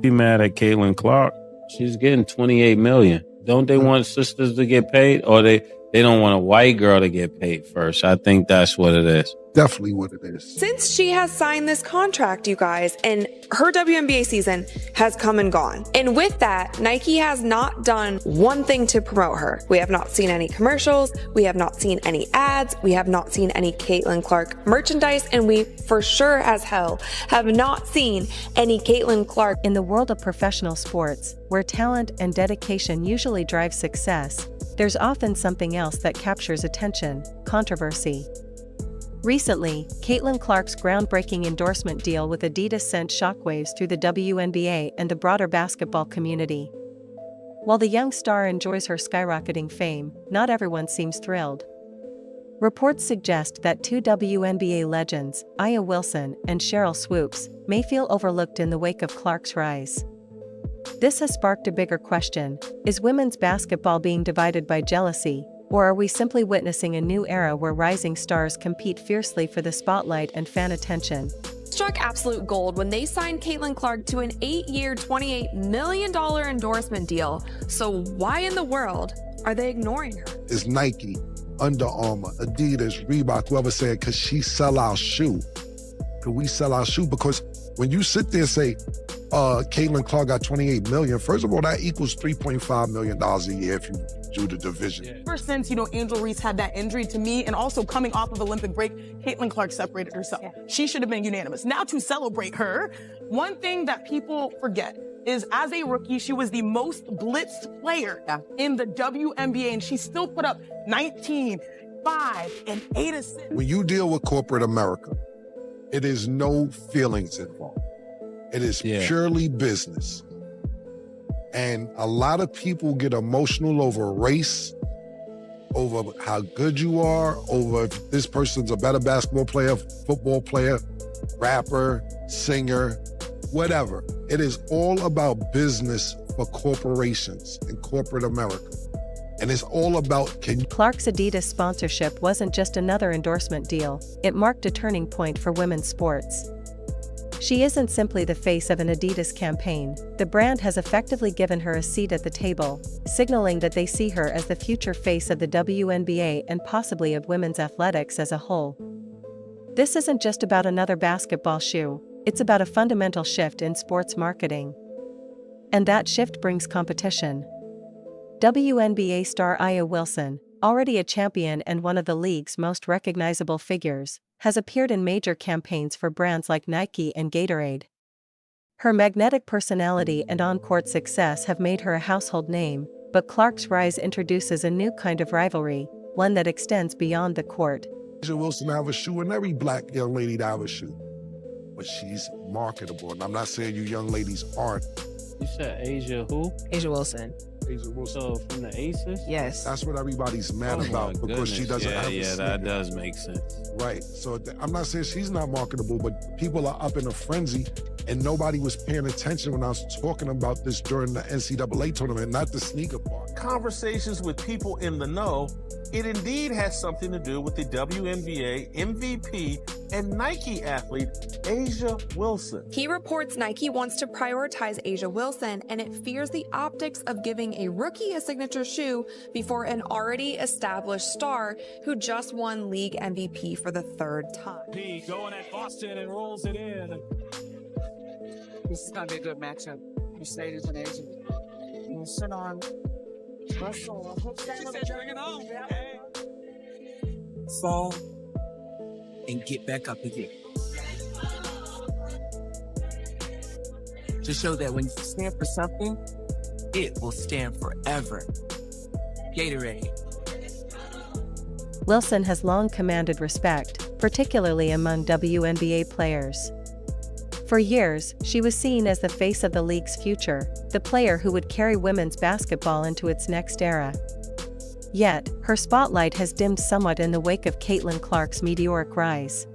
Be mad at Caitlin Clark. She's getting $28 million. Don't they want sisters to get paid, or they don't want a white girl to get paid first? I think that's what it is. Definitely what it is. Since she has signed this contract, you guys, and her WNBA season has come and gone. And with that, Nike has not done one thing to promote her. We have not seen any commercials. We have not seen any ads. We have not seen any Caitlin Clark merchandise. And we for sure as hell have not seen any Caitlin Clark. In the world of professional sports, where talent and dedication usually drive success, there's often something else that captures attention: controversy. Recently, Caitlin Clark's groundbreaking endorsement deal with Adidas sent shockwaves through the WNBA and the broader basketball community. While the young star enjoys her skyrocketing fame, not everyone seems thrilled. Reports suggest that two WNBA legends, A'ja Wilson and Sheryl Swoopes, may feel overlooked in the wake of Clark's rise. This has sparked a bigger question: is women's basketball being divided by jealousy? Or are we simply witnessing a new era where rising stars compete fiercely for the spotlight and fan attention? Struck absolute gold when they signed Caitlin Clark to an 8-year, $28 million endorsement deal. So why in the world are they ignoring her? It's Nike, Under Armour, Adidas, Reebok, whoever said, because she sell our shoe. Could we sell our shoe? Because when you sit there and say, Caitlin Clark got $28 million, first of all, that equals $3.5 million a year if you do the division. Ever since, Angel Reese had that injury, to me, and also coming off of Olympic break, Caitlin Clark separated herself. Yeah. She should have been unanimous. Now, to celebrate her, one thing that people forget is, as a rookie, she was the most blitzed player in the WNBA, and she still put up 19, 5, and 8 assists. When you deal with corporate America, it is no feelings involved. It is purely business. And a lot of people get emotional over race, over how good you are, over if this person's a better basketball player, football player, rapper, singer, whatever. It is all about business for corporations in corporate America. And it's all about Clark's Adidas sponsorship wasn't just another endorsement deal, it marked a turning point for women's sports. She isn't simply the face of an Adidas campaign, the brand has effectively given her a seat at the table, signaling that they see her as the future face of the WNBA and possibly of women's athletics as a whole. This isn't just about another basketball shoe, it's about a fundamental shift in sports marketing. And that shift brings competition. WNBA star A'ja Wilson, already a champion and one of the league's most recognizable figures, has appeared in major campaigns for brands like Nike and Gatorade. Her magnetic personality and on-court success have made her a household name, but Clark's rise introduces a new kind of rivalry, one that extends beyond the court. A'ja Wilson have a shoe, and every black young lady to have a shoe. But she's marketable, and I'm not saying you young ladies aren't. You said A'ja who? A'ja Wilson. A'ja Wilson. So from the Aces? Yes. That's what everybody's mad about, because she doesn't have a Yeah, sneaker. that does make sense. Right, so I'm not saying she's not marketable, but people are up in a frenzy, and nobody was paying attention when I was talking about this during the NCAA tournament, not the sneaker part. Conversations with people in the know, it indeed has something to do with the WNBA MVP and Nike athlete, A'ja Wilson. He reports Nike wants to prioritize A'ja Wilson, and it fears the optics of giving a rookie a signature shoe before an already established star who just won league MVP for the 3rd time. P going at Boston and rolls it in. This is going to be a good matchup. Mercedes and A'ja. We'll sit on Russell. Bring it on. Hey. Fall and get back up again. To show that when you stand for something, it will stand forever. Gatorade. Wilson has long commanded respect, particularly among WNBA players. For years, she was seen as the face of the league's future, the player who would carry women's basketball into its next era. Yet, her spotlight has dimmed somewhat in the wake of Caitlin Clark's meteoric rise.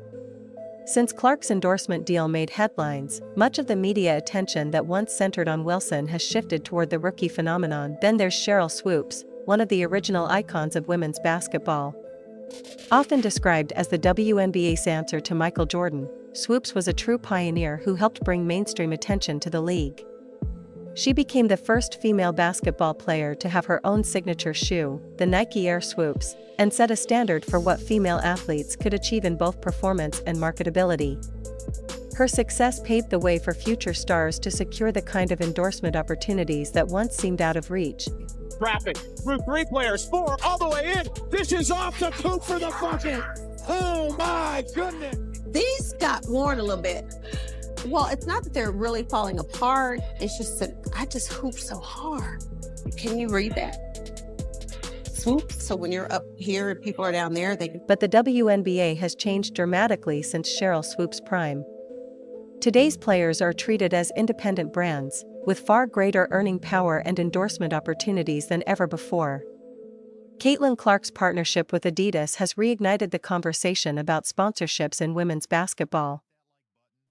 Since Clark's endorsement deal made headlines, much of the media attention that once centered on Wilson has shifted toward the rookie phenomenon. Then there's Sheryl Swoopes, one of the original icons of women's basketball. Often described as the WNBA's answer to Michael Jordan, Swoopes was a true pioneer who helped bring mainstream attention to the league. She became the first female basketball player to have her own signature shoe, the Nike Air Swoops, and set a standard for what female athletes could achieve in both performance and marketability. Her success paved the way for future stars to secure the kind of endorsement opportunities that once seemed out of reach. Traffic through 3 players, 4 all the way in. This is off the hoop for the bucket. Oh my goodness. These got worn a little bit. Well, it's not that they're really falling apart. It's just that I just hoop so hard. Can you read that? Swoop. So when you're up here and people are down there, they can. But the WNBA has changed dramatically since Sheryl Swoop's prime. Today's players are treated as independent brands, with far greater earning power and endorsement opportunities than ever before. Caitlin Clark's partnership with Adidas has reignited the conversation about sponsorships in women's basketball.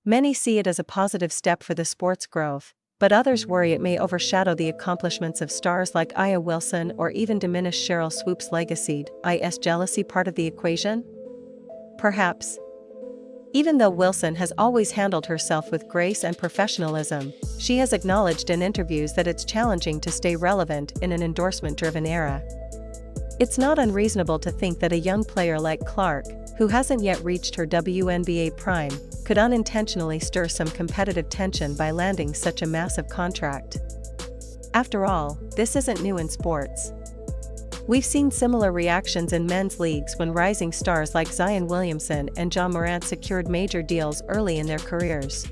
Many see it as a positive step for the sport's growth, but others worry it may overshadow the accomplishments of stars like Aya Wilson or even diminish Sheryl Swoop's legacy. Is jealousy part of the equation? Perhaps. Even though Wilson has always handled herself with grace and professionalism, she has acknowledged in interviews that it's challenging to stay relevant in an endorsement-driven era. It's not unreasonable to think that a young player like Clark, who hasn't yet reached her WNBA prime, could unintentionally stir some competitive tension by landing such a massive contract. After all, this isn't new in sports. We've seen similar reactions in men's leagues when rising stars like Zion Williamson and Ja Morant secured major deals early in their careers.